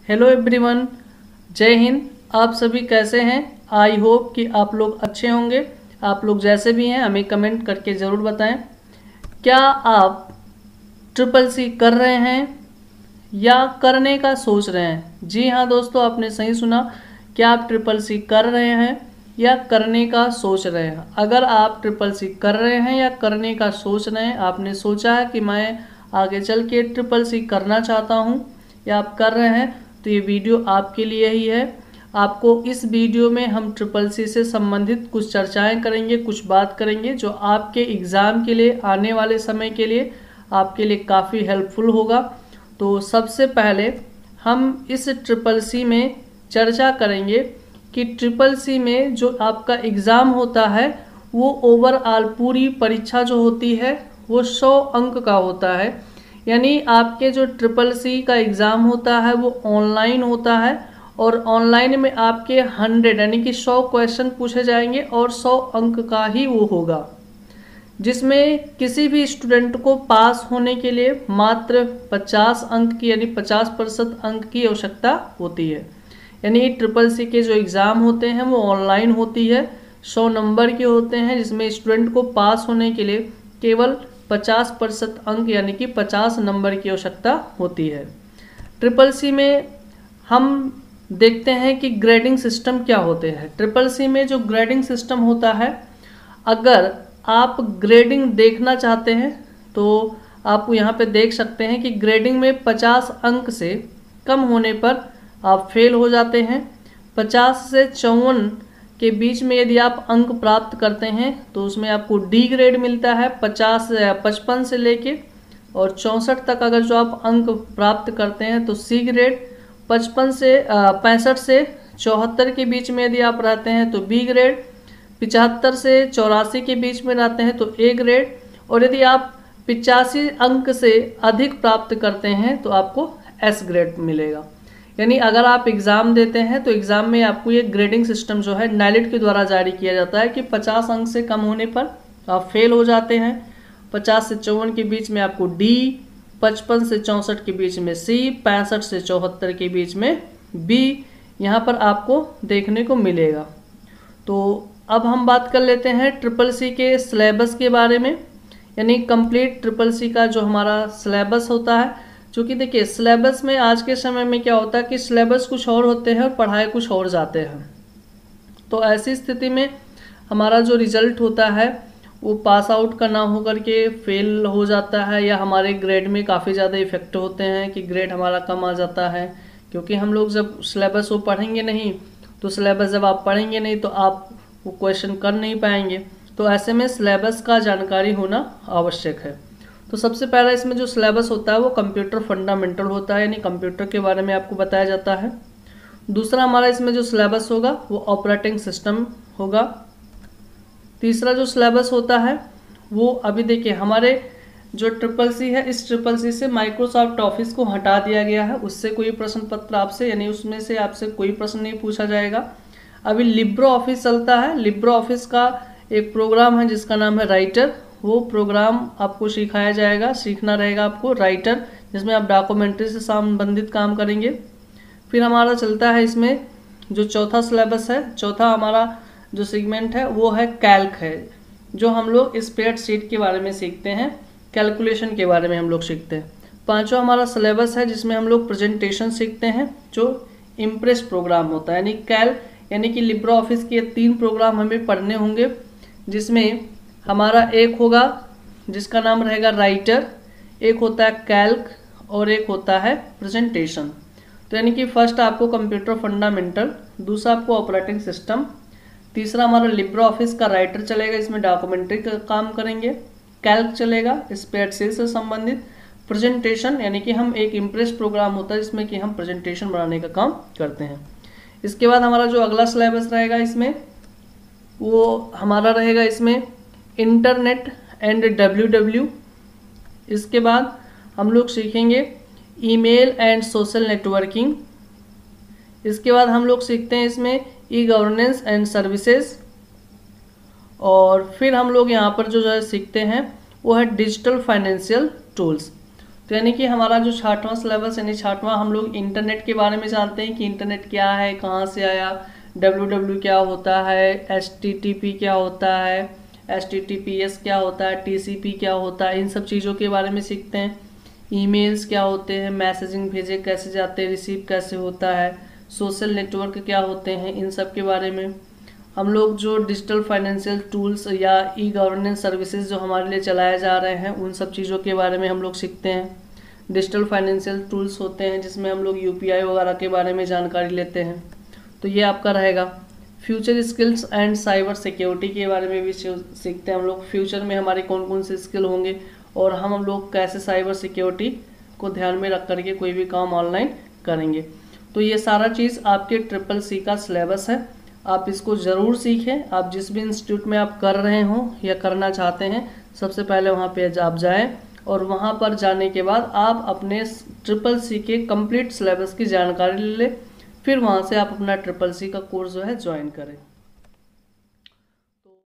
Hello everyone, जय हिंद। आप सभी कैसे हैं? आई होप कि आप लोग अच्छे होंगे। आप लोग जैसे भी हैं हमें कमेंट करके ज़रूर बताएं। क्या आप ट्रिपल सी कर रहे हैं या करने का सोच रहे हैं? जी हाँ दोस्तों, आपने सही सुना। क्या आप ट्रिपल सी कर रहे हैं या करने का सोच रहे हैं? अगर आप ट्रिपल सी कर रहे हैं या करने का सोच रहे हैं, आपने सोचा है कि मैं आगे चल के ट्रिपल सी करना चाहता हूँ या आप कर रहे हैं, तो ये वीडियो आपके लिए ही है। आपको इस वीडियो में हम ट्रिपल सी से संबंधित कुछ चर्चाएं करेंगे, कुछ बात करेंगे जो आपके एग्ज़ाम के लिए, आने वाले समय के लिए आपके लिए काफ़ी हेल्पफुल होगा। तो सबसे पहले हम इस ट्रिपल सी में चर्चा करेंगे कि ट्रिपल सी में जो आपका एग्ज़ाम होता है वो ओवरऑल पूरी परीक्षा जो होती है वो 100 अंक का होता है। यानी आपके जो ट्रिपल सी का एग्ज़ाम होता है वो ऑनलाइन होता है और ऑनलाइन में आपके 100 यानी कि 100 क्वेश्चन पूछे जाएंगे और 100 अंक का ही वो होगा, जिसमें किसी भी स्टूडेंट को पास होने के लिए मात्र 50 अंक की यानी 50% अंक की आवश्यकता होती है। यानी ट्रिपल सी के जो एग्ज़ाम होते हैं वो ऑनलाइन होती है, 100 नंबर के होते हैं, जिसमें स्टूडेंट को पास होने के लिए केवल 50% अंक यानी कि 50 नंबर की आवश्यकता होती है। ट्रिपल सी में हम देखते हैं कि ग्रेडिंग सिस्टम क्या होते हैं। ट्रिपल सी में जो ग्रेडिंग सिस्टम होता है, अगर आप ग्रेडिंग देखना चाहते हैं तो आप यहाँ पे देख सकते हैं कि ग्रेडिंग में 50 अंक से कम होने पर आप फेल हो जाते हैं। 50 से 54 के बीच में यदि आप अंक प्राप्त करते हैं तो उसमें आपको डी ग्रेड मिलता है। 55 से लेके और 64 तक अगर जो आप अंक प्राप्त करते हैं तो सी ग्रेड। 65 से 74 के बीच में यदि आप रहते हैं तो बी ग्रेड। 75 से 84 के बीच में रहते हैं तो ए ग्रेड। और यदि आप 85 अंक से अधिक प्राप्त करते हैं तो आपको एस ग्रेड मिलेगा। यानी अगर आप एग्ज़ाम देते हैं तो एग्ज़ाम में आपको ये ग्रेडिंग सिस्टम जो है नाइलेट के द्वारा जारी किया जाता है कि 50 अंक से कम होने पर आप फेल हो जाते हैं। 50 से 54 के बीच में आपको डी, 55 से 64 के बीच में सी, 65 से 74 के बीच में बी यहाँ पर आपको देखने को मिलेगा। तो अब हम बात कर लेते हैं ट्रिपल सी के सिलेबस के बारे में। यानी कंप्लीट ट्रिपल सी का जो हमारा सिलेबस होता है, क्योंकि देखिए सिलेबस में आज के समय में क्या होता है कि सिलेबस कुछ और होते हैं और पढ़ाई कुछ और जाते हैं। तो ऐसी स्थिति में हमारा जो रिजल्ट होता है वो पास आउट का ना होकर के फेल हो जाता है, या हमारे ग्रेड में काफ़ी ज़्यादा इफेक्ट होते हैं कि ग्रेड हमारा कम आ जाता है। क्योंकि हम लोग जब सिलेबस वो पढ़ेंगे नहीं, तो सिलेबस जब आप पढ़ेंगे नहीं तो आप वो क्वेश्चन कर नहीं पाएंगे। तो ऐसे में सिलेबस का जानकारी होना आवश्यक है। तो सबसे पहला इसमें जो सिलेबस होता है वो कंप्यूटर फंडामेंटल होता है, यानी कंप्यूटर के बारे में आपको बताया जाता है। दूसरा हमारा इसमें जो सिलेबस होगा वो ऑपरेटिंग सिस्टम होगा। तीसरा जो सिलेबस होता है वो अभी देखिए हमारे जो ट्रिपल सी है, इस ट्रिपल सी से माइक्रोसॉफ्ट ऑफिस को हटा दिया गया है। उससे कोई प्रश्न पत्र आपसे यानी उसमें से आपसे कोई प्रश्न नहीं पूछा जाएगा। अभी लिब्रो ऑफिस चलता है। लिब्रो ऑफिस का एक प्रोग्राम है जिसका नाम है राइटर। वो प्रोग्राम आपको सिखाया जाएगा, सीखना रहेगा आपको राइटर, जिसमें आप डॉक्यूमेंट्री से संबंधित काम करेंगे। फिर हमारा चलता है इसमें जो चौथा सिलेबस है, चौथा हमारा जो सेगमेंट है वो है कैल्क है, जो हम लोग स्प्रेडशीट के बारे में सीखते हैं, कैलकुलेशन के बारे में हम लोग सीखते हैं। पांचवा हमारा सिलेबस है जिसमें हम लोग प्रेजेंटेशन सीखते हैं, जो इम्प्रेस प्रोग्राम होता है। यानी कि लिब्रो ऑफिस के 3 प्रोग्राम हमें पढ़ने होंगे, जिसमें हमारा एक होगा जिसका नाम रहेगा राइटर, एक होता है कैल्क और एक होता है प्रेजेंटेशन। तो यानी कि फर्स्ट आपको कंप्यूटर फंडामेंटल, दूसरा आपको ऑपरेटिंग सिस्टम, तीसरा हमारा लिब्रो ऑफिस का राइटर चलेगा, इसमें डॉक्यूमेंट्री का काम करेंगे, कैल्क चलेगा स्प्रेडशीट से संबंधित, प्रेजेंटेशन यानी कि हम एक इम्प्रेस प्रोग्राम होता है जिसमें कि हम प्रेजेंटेशन बनाने का काम करते हैं। इसके बाद हमारा जो अगला सिलेबस रहेगा इसमें वो हमारा रहेगा इसमें इंटरनेट एंड डब्ल्यू। इसके बाद हम लोग सीखेंगे ईमेल एंड सोशल नेटवर्किंग। इसके बाद हम लोग सीखते हैं इसमें ई गवर्नेंस एंड सर्विसेज। और फिर हम लोग यहाँ पर जो है सीखते हैं वो है डिजिटल फाइनेंशियल टूल्स। तो यानी कि हमारा जो 60वां सिलेबस यानी 60वां, हम लोग इंटरनेट के बारे में जानते हैं कि इंटरनेट क्या है, कहाँ से आया, www क्या होता है, HTTP क्या होता है, HTTPS क्या होता है, TCP क्या होता है, इन सब चीज़ों के बारे में सीखते हैं। ईमेल्स क्या होते हैं, मैसेजिंग भेजे कैसे जाते हैं, रिसीव कैसे होता है, सोशल नेटवर्क क्या होते हैं, इन सब के बारे में। हम लोग जो डिजिटल फाइनेंशियल टूल्स या ई गवर्नेंस सर्विसेज जो हमारे लिए चलाए जा रहे हैं, उन सब चीज़ों के बारे में हम लोग सीखते हैं। डिजिटल फाइनेंशियल टूल्स होते हैं जिसमें हम लोग UPI वगैरह के बारे में जानकारी लेते हैं। तो ये आपका रहेगा। Future skills and cyber security के बारे में भी सीखते हैं हम लोग। फ्यूचर में हमारे कौन कौन से स्किल होंगे और हम लोग कैसे साइबर सिक्योरिटी को ध्यान में रख करके कोई भी काम ऑनलाइन करेंगे। तो ये सारा चीज़ आपके CCC का सिलेबस है, आप इसको ज़रूर सीखें। आप जिस भी इंस्टीट्यूट में आप कर रहे हों या करना चाहते हैं, सबसे पहले वहाँ पे आप जाएं और वहाँ पर जाने के बाद आप अपने CCC के कंप्लीट सिलेबस की जानकारी ले लें। फिर वहाँ से आप अपना CCC का कोर्स जो है ज्वाइन करें।